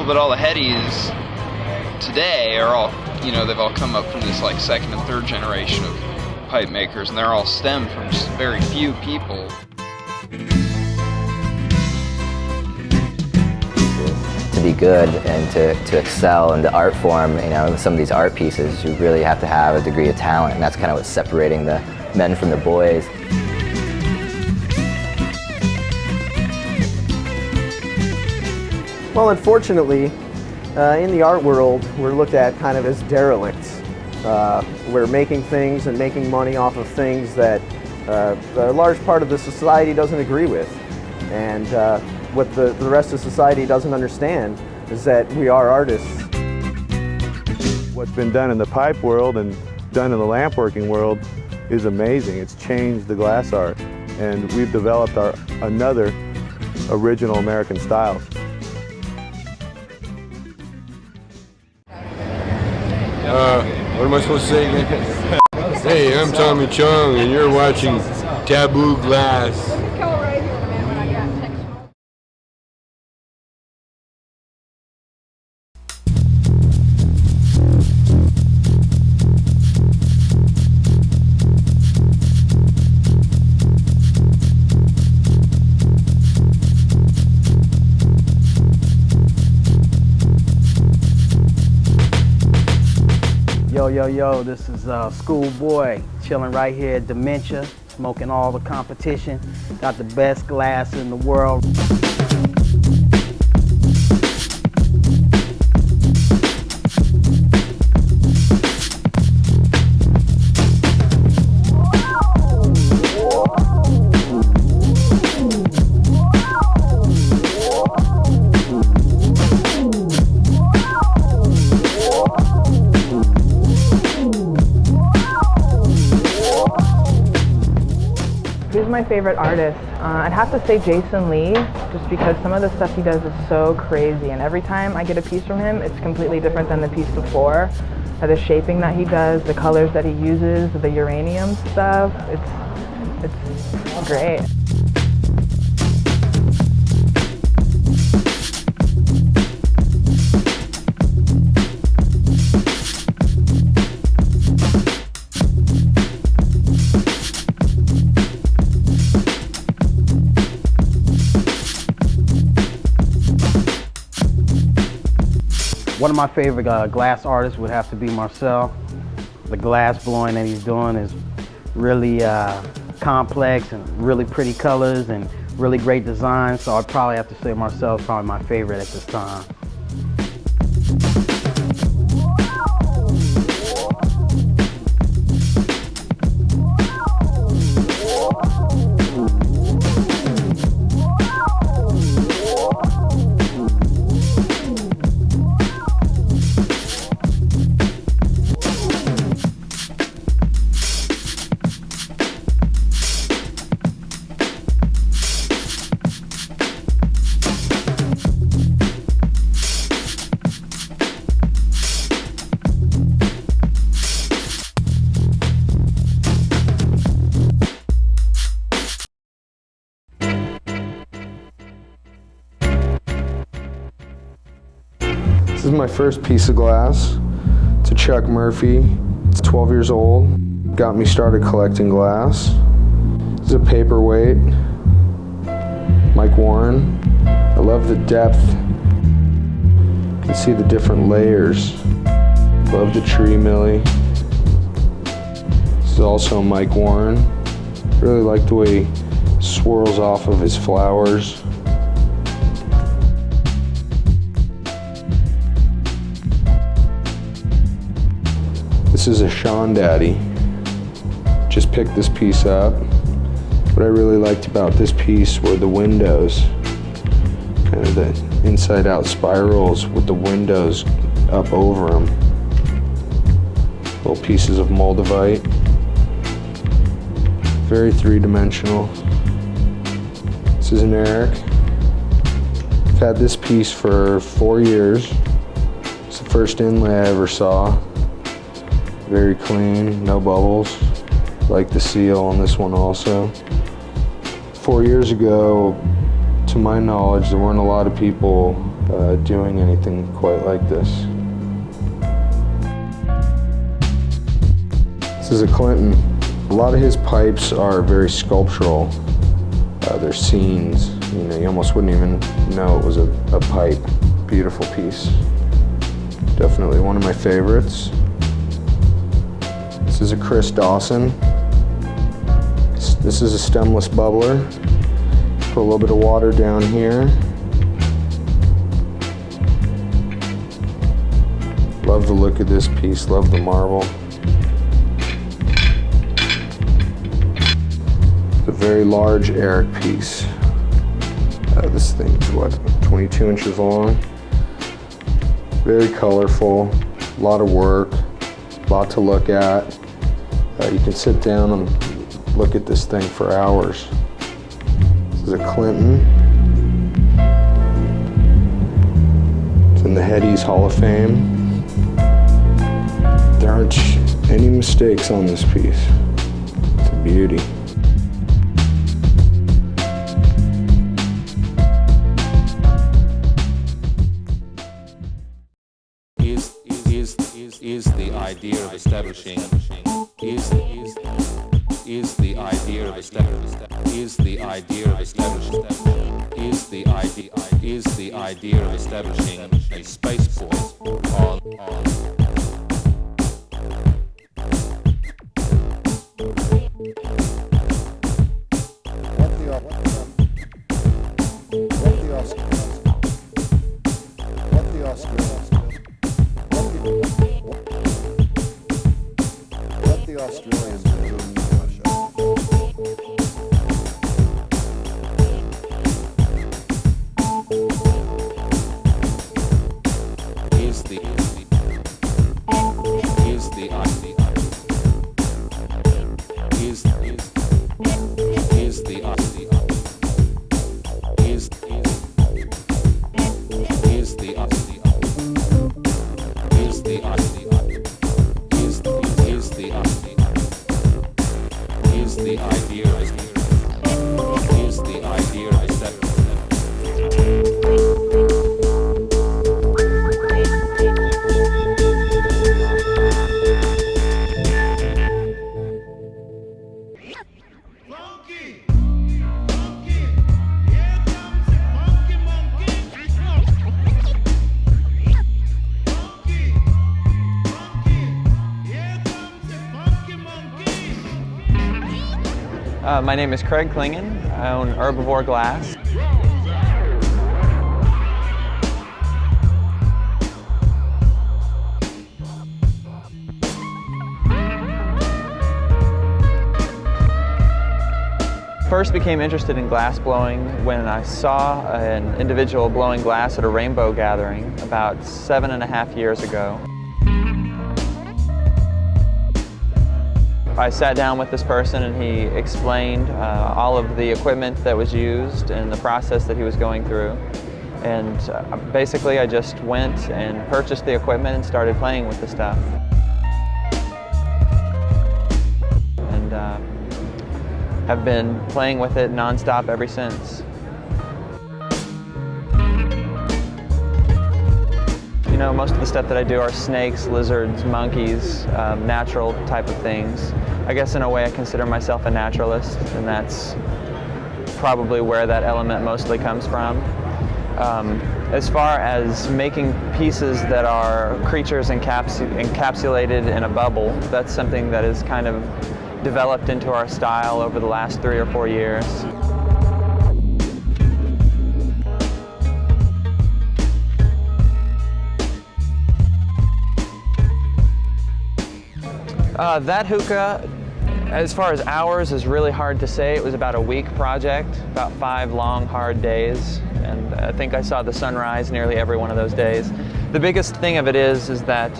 But all the headies today are all, you know, they've all come up from this like second and third generation of pipe makers, and they're all stemmed from just very few people. To be good and to excel in the art form, you know, some of these art pieces, you really have to have a degree of talent, and that's kind of what's separating the men from the boys. Well, unfortunately, in the art world, we're looked at kind of as derelicts. We're making things and making money off of things that a large part of the society doesn't agree with. And what the rest of society doesn't understand is that we are artists. What's been done in the pipe world and done in the lampworking world is amazing. It's changed the glass art, and we've developed another original American style. What am I supposed to say again? Hey, I'm Tommy Chong, and you're watching Taboo Glass. Yo, this is Schoolboy, chilling right here at Dementia, smoking all the competition. Got the best glass in the world. Who's my favorite artist? I'd have to say Jason Lee, just because some of the stuff he does is so crazy, and every time I get a piece from him, it's completely different than the piece before. The shaping that he does, the colors that he uses, the uranium stuff, it's great. One of my favorite glass artists would have to be Marcel. The glass blowing that he's doing is really complex and really pretty colors and really great design, so I'd probably have to say Marcel is probably my favorite at this time. This is my first piece of glass. It's a Chuck Murphy. It's 12 years old. Got me started collecting glass. This is a paperweight. Mike Warren. I love the depth. You can see the different layers. Love the tree millie. This is also Mike Warren. Really like the way he swirls off of his flowers. This is a Sean Daddy. Just picked this piece up. What I really liked about this piece were the windows. Kind of the inside out spirals with the windows up over them. Little pieces of moldavite. Very three-dimensional. This is an Eric. I've had this piece for 4 years. It's the first inlay I ever saw. Very clean, no bubbles. Like the seal on this one also. 4 years ago, to my knowledge, there weren't a lot of people doing anything quite like this. This is a Clinton. A lot of his pipes are very sculptural. They're scenes. You know, you almost wouldn't even know it was a pipe. Beautiful piece. Definitely one of my favorites. This is a Chris Dawson. This is a stemless bubbler. Put a little bit of water down here. Love the look of this piece, love the marble. It's a very large Eric piece. This thing's what, 22 inches long? Very colorful, a lot of work, a lot to look at. You can sit down and look at this thing for hours. This is a Clinton. It's in the Haze Hall of Fame. There aren't any mistakes on this piece. It's a beauty. Is the idea of establishing is the idea of establishing is the idea of establishing is the idea of establishing a spaceport on My name is Craig Klingon. I own Herbivore Glass. First became interested in glass blowing when I saw an individual blowing glass at a rainbow gathering about 7.5 years ago. I sat down with this person and he explained all of the equipment that was used and the process that he was going through. And basically I just went and purchased the equipment and started playing with the stuff. And have been playing with it nonstop ever since. You know, most of the stuff that I do are snakes, lizards, monkeys, natural type of things. I guess in a way I consider myself a naturalist, and that's probably where that element mostly comes from. As far as making pieces that are creatures encapsulated in a bubble, that's something that is kind of developed into our style over the last 3 or 4 years. That hookah, as far as hours, is really hard to say. It was about a week project, about 5 long, hard days, and I think I saw the sunrise nearly every one of those days. The biggest thing of it is that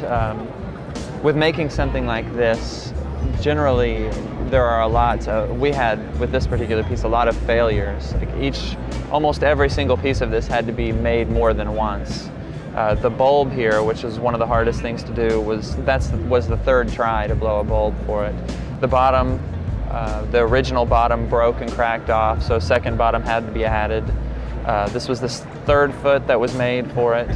with making something like this, generally there are a lot. We had, with this particular piece, a lot of failures. Like almost every single piece of this had to be made more than once. The bulb here, which is one of the hardest things to do, was the 3rd try to blow a bulb for it. The bottom, the original bottom broke and cracked off, so a second bottom had to be added. This was the third foot that was made for it.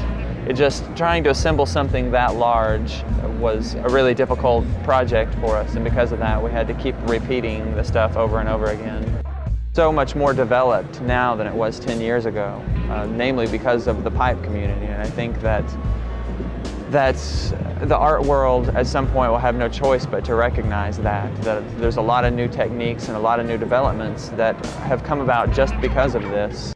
It just, trying to assemble something that large was a really difficult project for us, and because of that we had to keep repeating the stuff over and over again. So much more developed now than it was 10 years ago, namely because of the pipe community, and I think that the art world at some point will have no choice but to recognize that there's a lot of new techniques and a lot of new developments that have come about just because of this.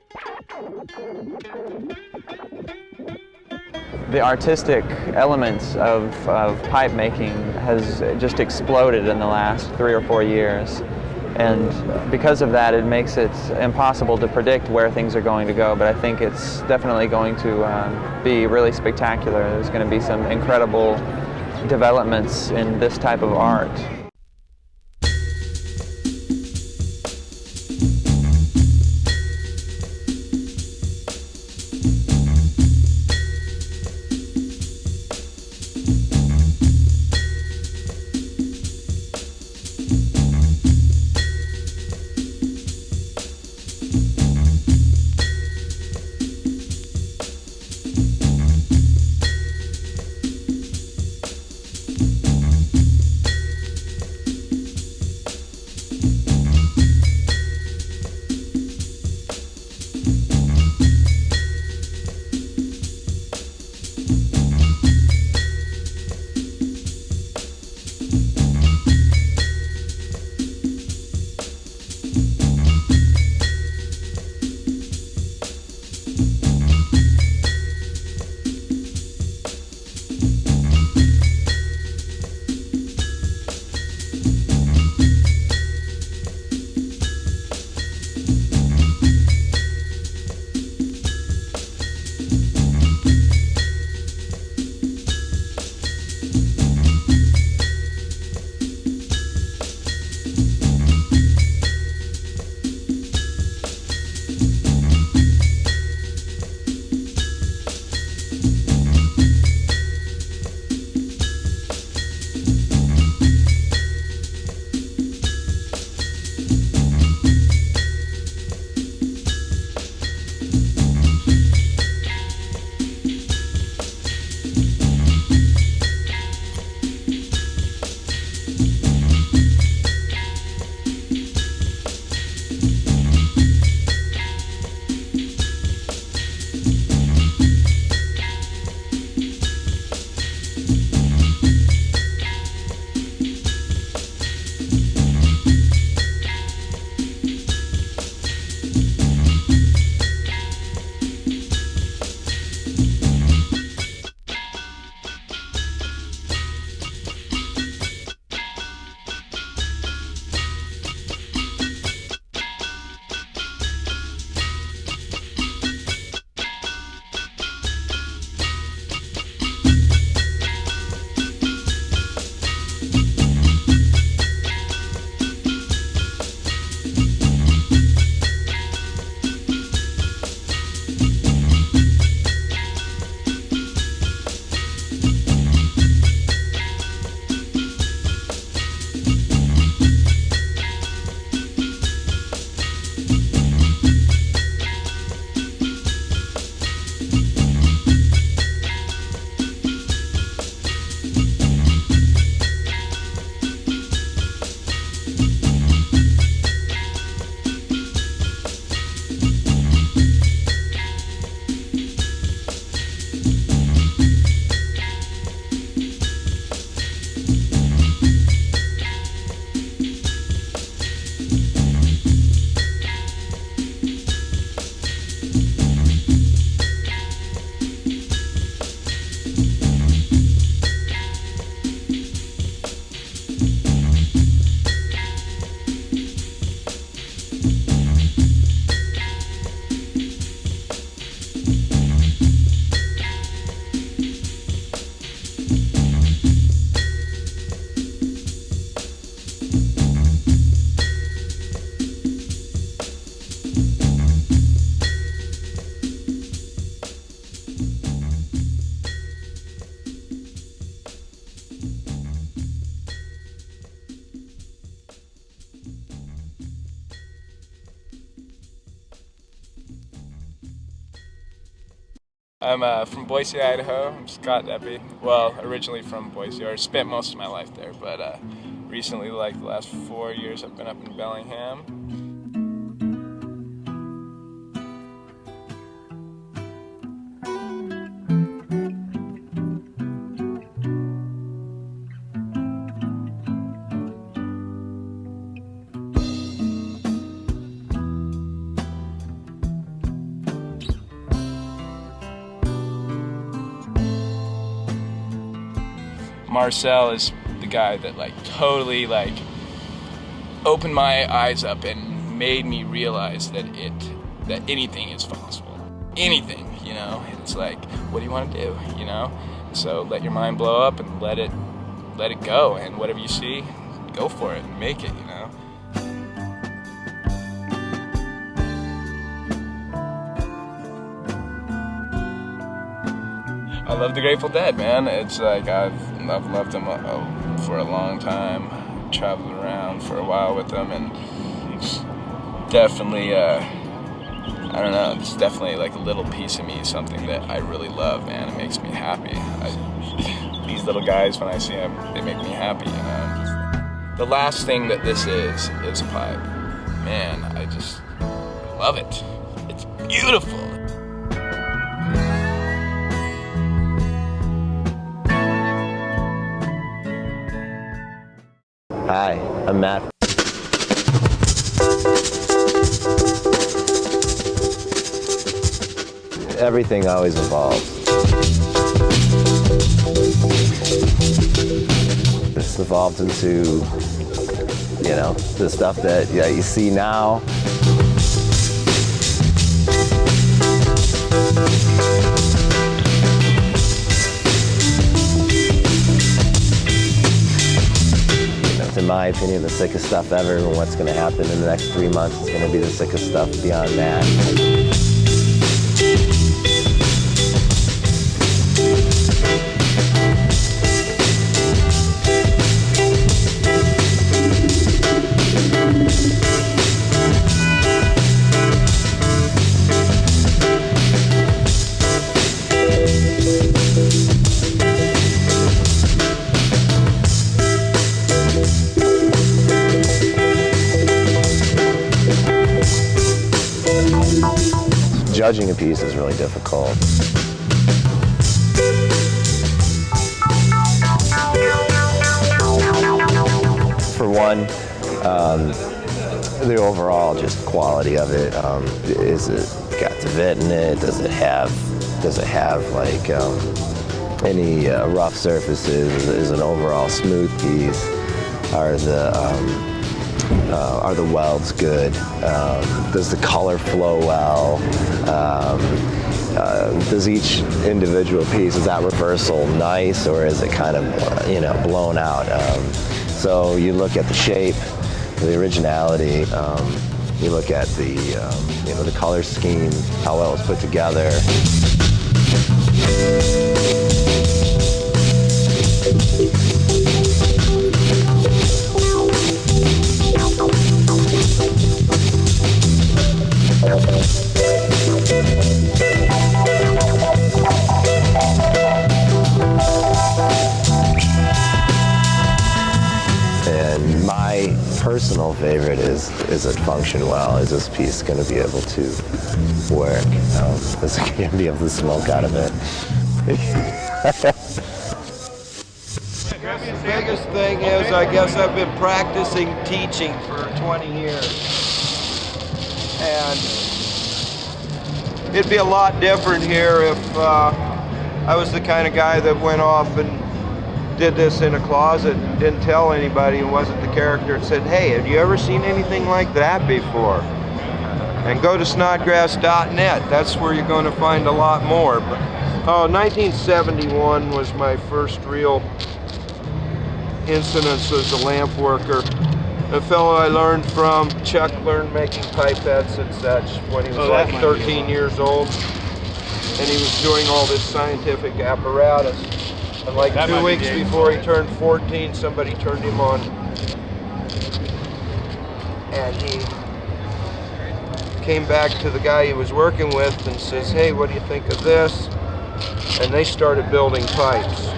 The artistic elements of pipe making has just exploded in the last 3 or 4 years. And because of that, it makes it impossible to predict where things are going to go, but I think it's definitely going to be really spectacular. There's going to be some incredible developments in this type of art. I'm from Boise, Idaho. I'm Scott Nepi. Well, originally from Boise, or spent most of my life there, but recently, like the last 4 years, I've been up in Bellingham. Marcel is the guy that like totally like opened my eyes up and made me realize that anything is possible. Anything, you know. It's like, what do you want to do, you know? So let your mind blow up and let it go, and whatever you see, go for it and make it, you know. I love the Grateful Dead, man. It's like I've loved them for a long time. Traveled around for a while with them, and it's definitely, I don't know, it's definitely like a little piece of me, something that I really love, man. It makes me happy. These little guys, when I see them, they make me happy, you know. The last thing that this is a pipe. Man, I just love it. It's beautiful. Hi, I'm Matt. Everything always evolves. It's evolved into, you know, the stuff that you see now. In my opinion, the sickest stuff ever, and what's going to happen in the next 3 months is going to be the sickest stuff beyond that. Judging a piece is really difficult. For one, the overall just quality of it. Is it got Divot in it? Does it have like any rough surfaces? Is an overall smooth piece? Are the welds good? Does the color flow well? Does each individual piece, is that reversal nice, or is it kind of, you know, blown out? So you look at the shape, the originality, you look at the, you know, the color scheme, how well it's put together. And my personal favorite is it function well? Is this piece going to be able to work? Is it going to be able to smoke out of it? The biggest thing is, I guess I've been practicing teaching for 20 years. And it'd be a lot different here if I was the kind of guy that went off and did this in a closet and didn't tell anybody and wasn't the character and said, hey, have you ever seen anything like that before? And go to snodgrass.net. That's where you're going to find a lot more. But, 1971 was my first real incidence as a lamp worker. A fellow I learned from, Chuck, learned making pipettes and such when he was like 13 years old. And he was doing all this scientific apparatus. And like 2 weeks before he turned 14, somebody turned him on. And he came back to the guy he was working with and says, hey, what do you think of this? and they started building pipes.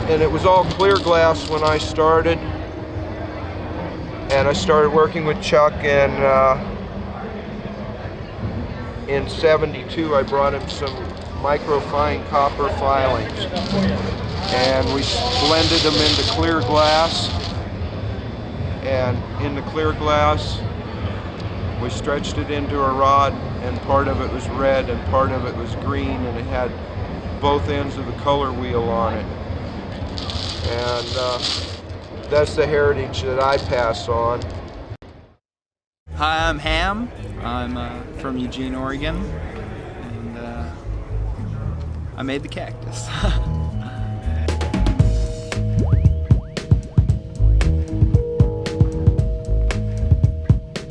And it was all clear glass when I started, and I started working with Chuck, and in '72 I brought him some microfine copper filings, and we blended them into clear glass, and in the clear glass we stretched it into a rod, and part of it was red and part of it was green, and it had both ends of the color wheel on it. And that's the heritage that I pass on. Hi, I'm Ham. I'm from Eugene, Oregon, and I made the cactus.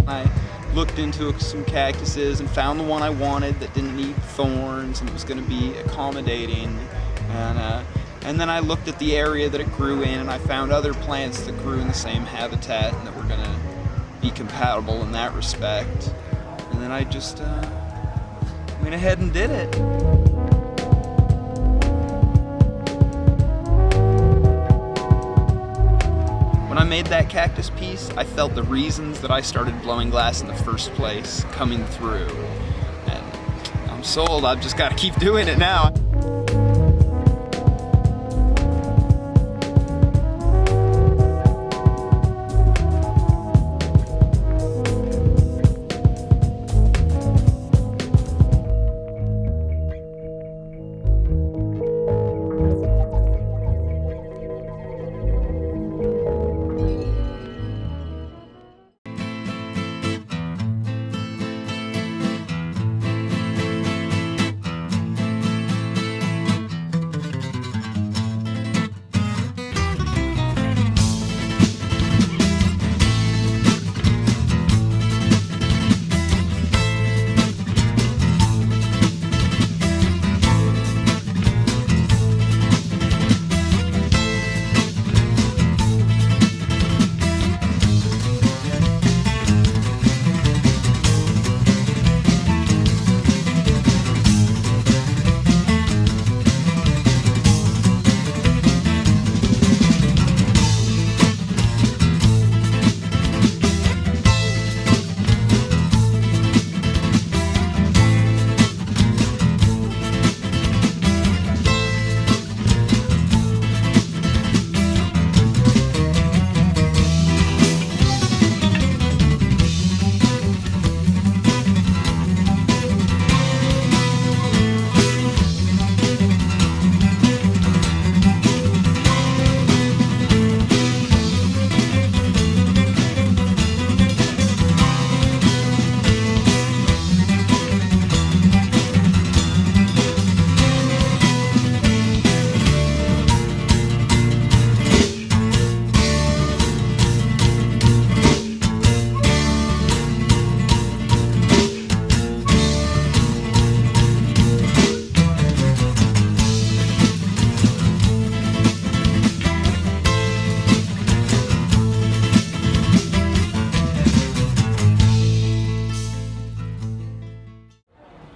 I looked into some cactuses and found the one I wanted that didn't need thorns and it was going to be accommodating. And then I looked at the area that it grew in, and I found other plants that grew in the same habitat and that were going to be compatible in that respect. And then I just went ahead and did it. When I made that cactus piece, I felt the reasons that I started blowing glass in the first place coming through. And I'm sold. I've just got to keep doing it now.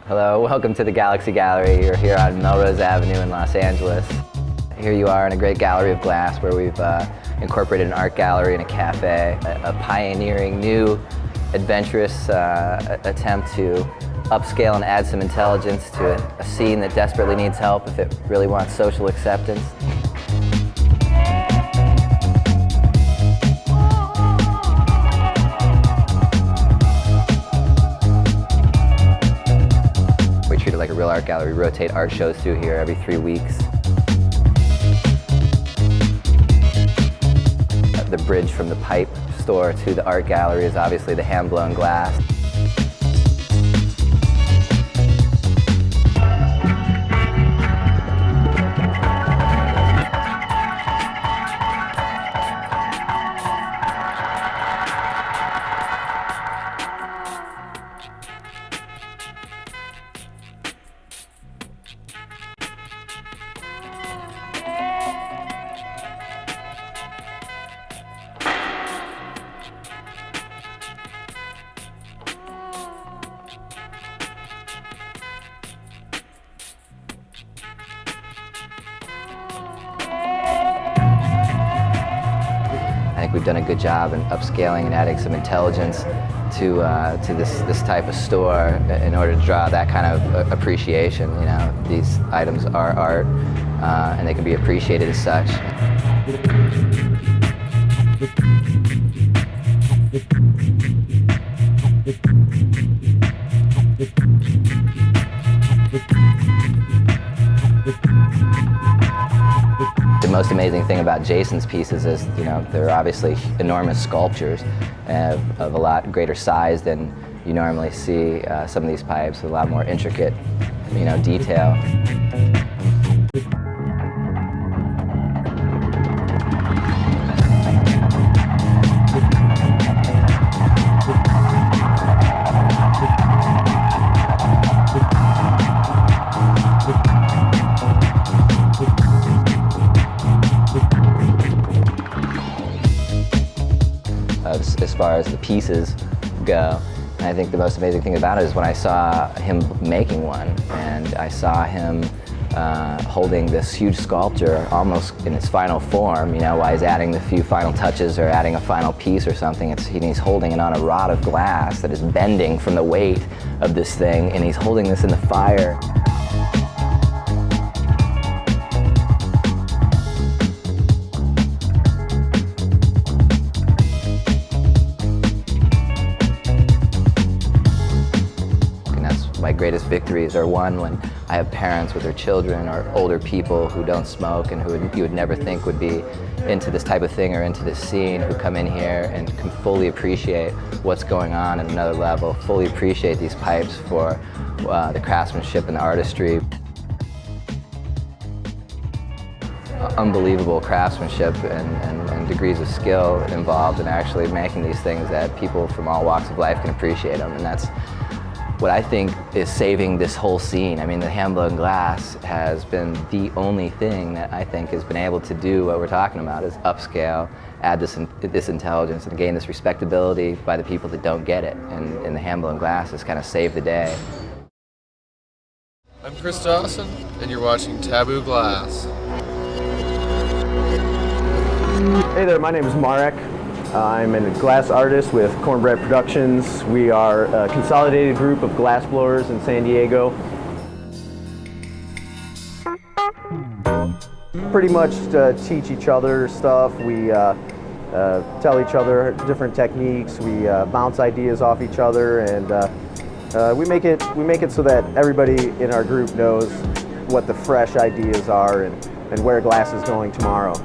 Hello, welcome to the Galaxy Gallery. You're here on Melrose Avenue in Los Angeles. Here you are in a great gallery of glass where we've incorporated an art gallery and a cafe, a pioneering, new, adventurous attempt to upscale and add some intelligence to a scene that desperately needs help if it really wants social acceptance. We treat it like a real art gallery. We rotate art shows through here every 3 weeks. The bridge from the pipe store to the art gallery is obviously the hand-blown glass. we've done a good job in upscaling and adding some intelligence to this type of store in order to draw that kind of appreciation. You know, these items are art, and they can be appreciated as such. The most amazing thing about Jason's pieces is, you know, they're obviously enormous sculptures of a lot greater size than you normally see. Some of these pipes with a lot more intricate, you know, detail. As far as the pieces go. And I think the most amazing thing about it is when I saw him making one, and I saw him holding this huge sculpture almost in its final form, you know, while he's adding the few final touches or adding a final piece or something. He's holding it on a rod of glass that is bending from the weight of this thing, and he's holding this in the fire. My greatest victories are won when I have parents with their children or older people who don't smoke and who you would never think would be into this type of thing or into this scene, who come in here and can fully appreciate what's going on at another level, fully appreciate these pipes for the craftsmanship and the artistry. Unbelievable craftsmanship and degrees of skill involved in actually making these things that people from all walks of life can appreciate them, and that's what I think is saving this whole scene. I mean, the hand-blown glass has been the only thing that I think has been able to do what we're talking about, is upscale, add this intelligence, and gain this respectability by the people that don't get it. And the hand-blown glass has kind of saved the day. I'm Chris Dawson, and you're watching Taboo Glass. Hey there, my name is Marek. I'm a glass artist with Cornbread Productions. We are a consolidated group of glass blowers in San Diego. Pretty much teach each other stuff. We tell each other different techniques. We bounce ideas off each other, and we make it so that everybody in our group knows what the fresh ideas are and where glass is going tomorrow.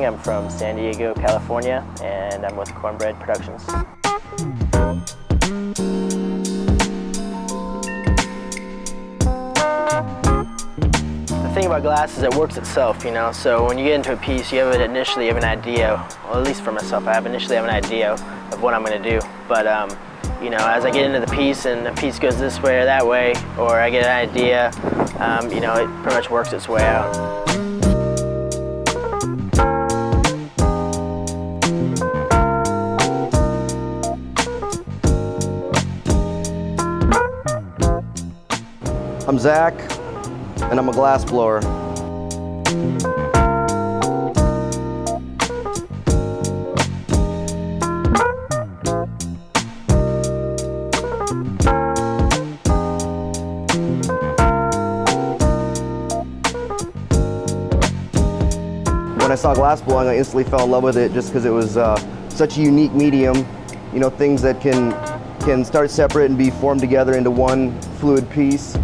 I'm from San Diego, California, and I'm with Cornbread Productions. The thing about glass is it works itself, you know, so when you get into a piece, you have initially have an idea, well, at least for myself, I initially have an idea of what I'm going to do, but you know, as I get into the piece and the piece goes this way or that way, or I get an idea, you know, it pretty much works its way out. I'm Zach, and I'm a glass blower. When I saw glass blowing, I instantly fell in love with it just because it was such a unique medium. You know, things that can start separate and be formed together into one fluid piece.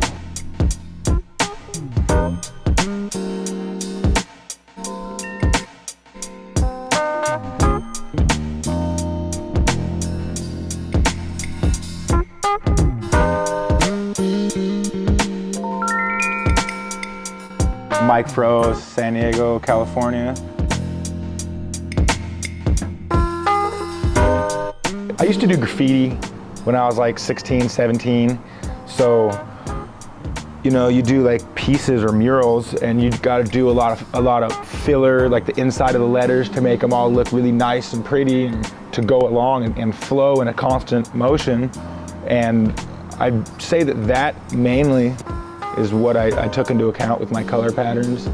My Mike Froze, San Diego, California. I used to do graffiti when I was like 16, 17. So, you know, you do like pieces or murals, and you got to do a lot of filler, like the inside of the letters, to make them all look really nice and pretty, and to go along and flow in a constant motion. And I'd say that mainly is what I took into account with my color patterns.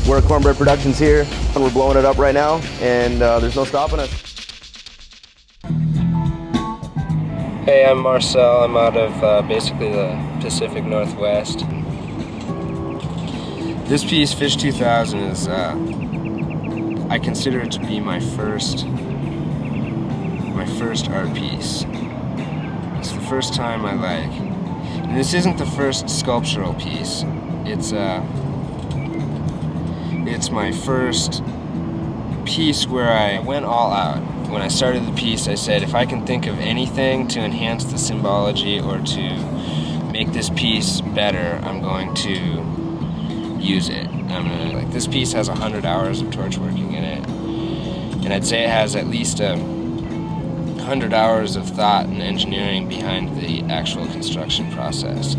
We're at Cornbread Productions here, and we're blowing it up right now, and there's no stopping us. Hey, I'm Marcel. I'm out of basically the Pacific Northwest. This piece, Fish 2000, is, I consider it to be my first art piece. It's the first time I and this isn't the first sculptural piece. It's my first piece where I went all out. When I started the piece, I said, if I can think of anything to enhance the symbology or to make this piece better, I'm going to use it. This piece has 100 hours of torch working in it. And I'd say it has at least 100 hours of thought and engineering behind the actual construction process.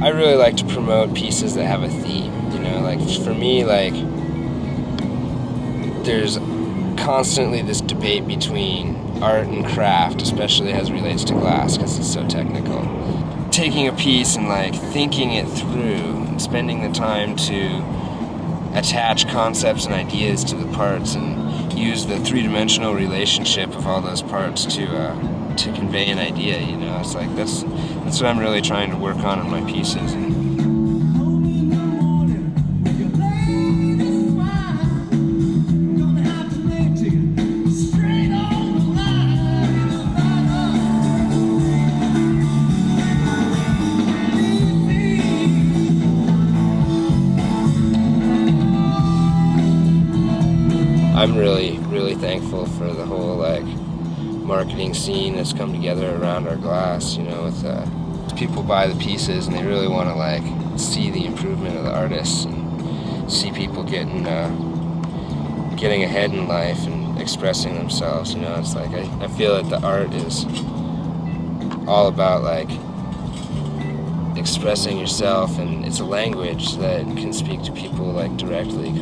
I really like to promote pieces that have a theme, you know, like for me, like there's constantly this debate between art and craft, especially as it relates to glass because it's so technical. Taking a piece and like thinking it through and spending the time to attach concepts and ideas to the parts and use the three-dimensional relationship of all those parts to convey an idea, you know. It's like that's what I'm really trying to work on in my pieces. I'm really thankful for the whole like marketing scene that's come together around our glass, you know, with people buy the pieces and they really want to like see the improvement of the artists and see people getting ahead in life and expressing themselves, you know. It's like I feel that the art is all about like expressing yourself, and it's a language that can speak to people like directly.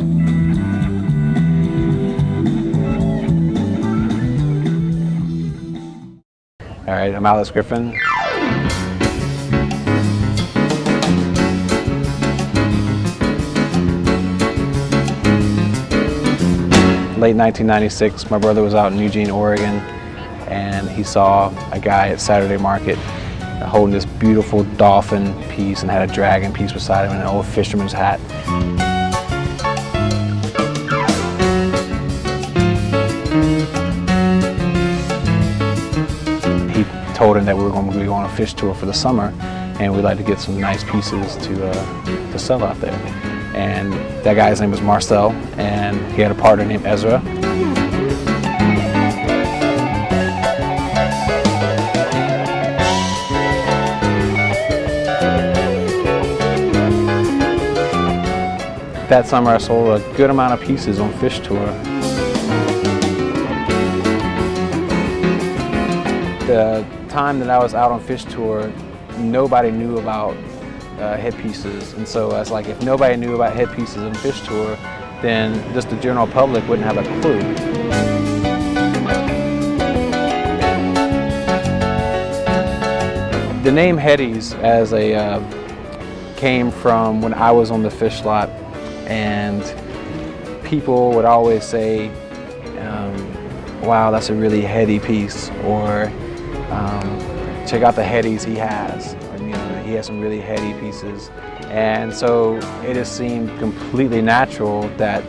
All right, I'm Alice Griffin. Late 1996, my brother was out in Eugene, Oregon, and he saw a guy at Saturday Market holding this beautiful dolphin piece and had a dragon piece beside him and an old fisherman's hat. Told him that we were going to be on a fish tour for the summer, and we'd like to get some nice pieces to sell out there. And that guy's name was Marcel, and he had a partner named Ezra. That summer I sold a good amount of pieces on Fish Tour. The time that I was out on Fish Tour, nobody knew about headpieces, and so it's like if nobody knew about headpieces on Fish Tour, then just the general public wouldn't have a clue. The name Headies came from when I was on the fish lot, and people would always say, wow, that's a really heady piece, or check out the headies he has. He has some really heady pieces. And so it just seemed completely natural that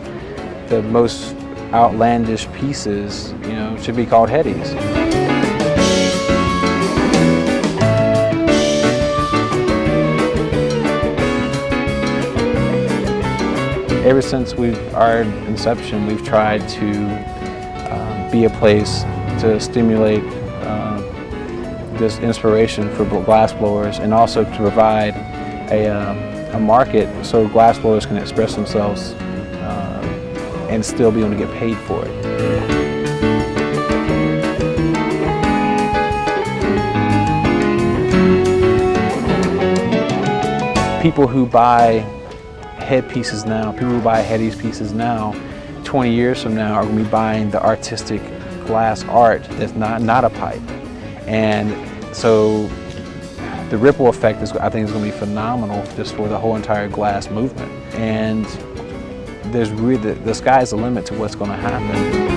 the most outlandish pieces, should be called headies. Ever since our inception, we've tried to be a place to stimulate this inspiration for glass blowers, and also to provide a market so glass blowers can express themselves and still be able to get paid for it. People who buy headpieces now, people who buy Headies pieces now, 20 years from now are going to be buying the artistic glass art that's not a pipe. And so the ripple effect I think is going to be phenomenal just for the whole entire glass movement. And the sky's the limit to what's going to happen.